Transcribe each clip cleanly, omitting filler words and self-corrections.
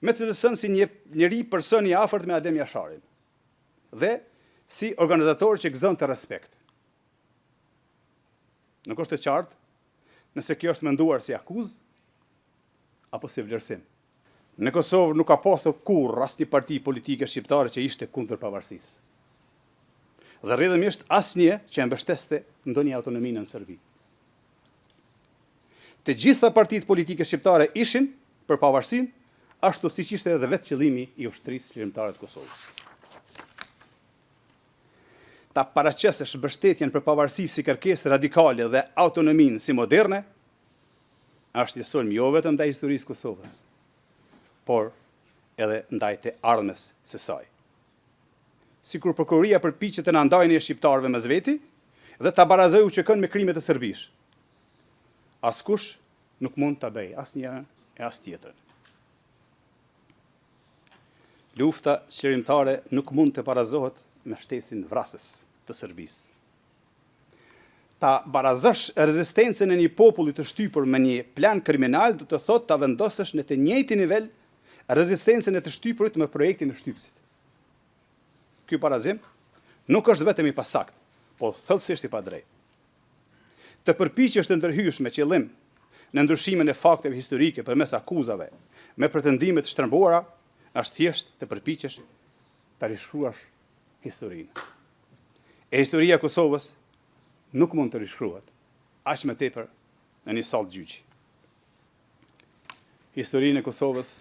me cilësën si njëri person i afërt me Adem Jasharin dhe si organizator që gëzon të respekt. Nuk është e qartë nëse kjo është menduar si akuzë apo si vlerësim. Në Kosovë nuk ka pasur kurrë asnjë parti politike shqiptare që ishte kundër pavarësisë. Dhe rrjedhimisht asnjë që e mbështeste ndonjë autonominë në Serbi. Të gjitha partitë politike shqiptare ishin për pavarësinë, ashtu siç ishte edhe vetë qëllimi i ushtrisë qëndrore të Kosovës. Ta paraqesesh mbështetjen për pavarësi si kërkesë radikale dhe autonominë si moderne, është një sulm jo vetëm ndaj historisë Kosovës, por edhe ndaj të ardhmes së saj. Sikur prokuroria përpiqet të na ndajë ne shqiptarëve mes veti dhe ta barazojë UÇK-n me krimet e Serbisë. Askush nuk mund ta bëjë asnjërin e as tjetrën. Lufta qërimtare nuk mund të barazohet me shtesin vrasës të Serbisë. Ta barazosh rezistencën e një populli të shtypur me një plan kriminal do të thotë ta vendosësh në të njëjtin nivel rezistencën e të shtypurit me projektin e shtypësit. Ky barazim nuk është vetëm i pasakt, por thellësisht i padrejtë. Të përpiqesh të ndërhysh me qëllim në ndryshimin e fakteve historike përmes akuzave me pretendime të shtrëmbuara, është thjesht të përpiqesh ta rishkruash historinë. E historia e Kosovës nuk mund të rishkruhet, aq më tepër në një sallë gjyqi. Historinë e Kosovës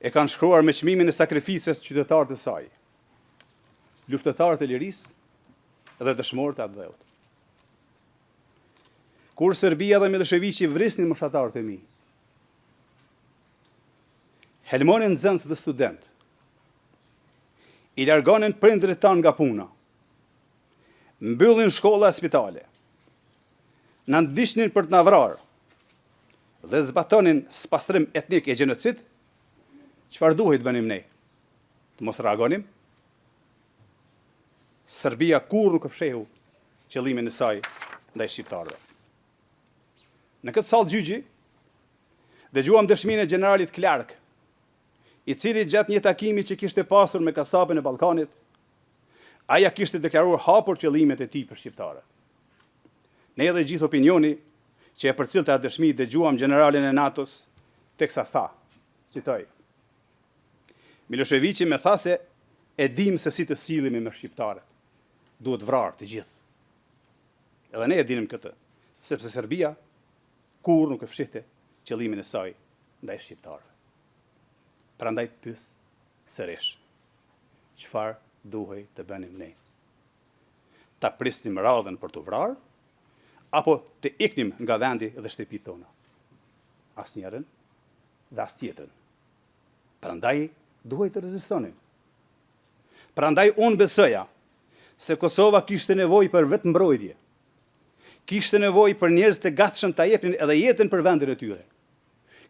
e kanë shkruar me çmimin e sakrificës qytetarët e saj, luftëtarët e lirisë dhe dëshmorët e atë dheut. Kur Serbia dhe Miloševiqi vrisnin moshatarët e mi, helmonin nxënës dhe student, i largonin prindërit tanë nga puna, mbyllin shkolla e spitale, na ndiqnin për të na vrarë dhe zbatonin spastrim etnik e gjenocid, çfarë duhet bënim ne? Të mos reagonim? Serbia kur nuk fshehu qëllimin e saj ndaj shqiptarëve. Në këtë sallë gjyqi dëgjuam dëshminë e generalit Clark, i cili gjatë një takimi që kishte pasur me kasapën e Ballkanit, aja kishte deklaruar hapur qëllimet e tij për shqiptarët. Ne edhe gjithë opinioni që e përcillte atë dëshmi dëgjuam generalin e NATO-s, teksa tha, citoj: Miloševiqi më tha se e dim se si të sillemi me shqiptarët. Duhet vrarë të gjithë. Edhe ne e dinim këtë, sepse Serbia kur nuk e fshihte qëllimin e saj ndaj shqiptarëve. Prandaj pyes sërish: çfarë duhej të bënim ne? Ta prisnim radhën për të vrarë, apo të iknim nga vendi dhe shtëpitë tona? Asnjërin dhe as tjetrën. Prandaj duhej të rezistonim. Prandaj unë besoja se Kosova kishte nevojë për vetë mbrojtje. Kishte nevojë për njerëz të gatshëm ta jepnin edhe jetën për vendin e tyre.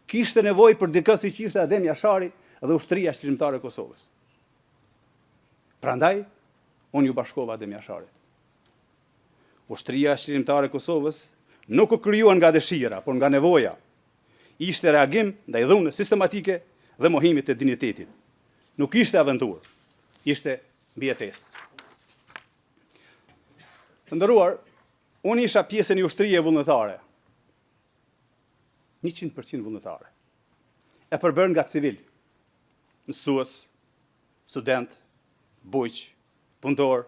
Kishte nevojë për dikë siç ishte Adem Jashari dhe ushtria shqiptare e Kosovës. Prandaj unë ju bashkova Adem Jasharit. Ushtria shqiptare e Kosovës nuk u krijuan nga dëshira, por nga nevoja. Ishte reagim ndaj dhunës sistematike dhe mohimit të dinjitetit. Nuk ishte aventurë, ishte mbijetesë. Të nderuar, unë isha pjesë e një ushtrie vullnetare, 100% vullnetare, e përbërë nga civil, mësues, student, bujq, punëtor,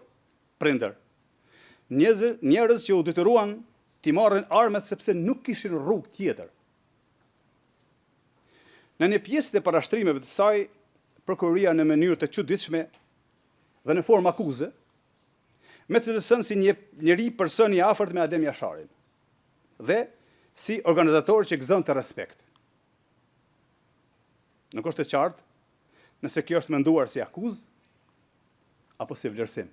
prindër, njerëz që u detyruan t'i marrin armet sepse nuk kishin rrugë tjetër. Në një pjesë të parashtrimeve të saj, prokuroria në mënyrë të çuditshme dhe në formë akuze, me cilësën si njëri person i afërt me Adem Jasharin dhe si organizator që gëzon të respekt. Nuk është e qartë nëse kjo është menduar si akuzë apo si vlerësim.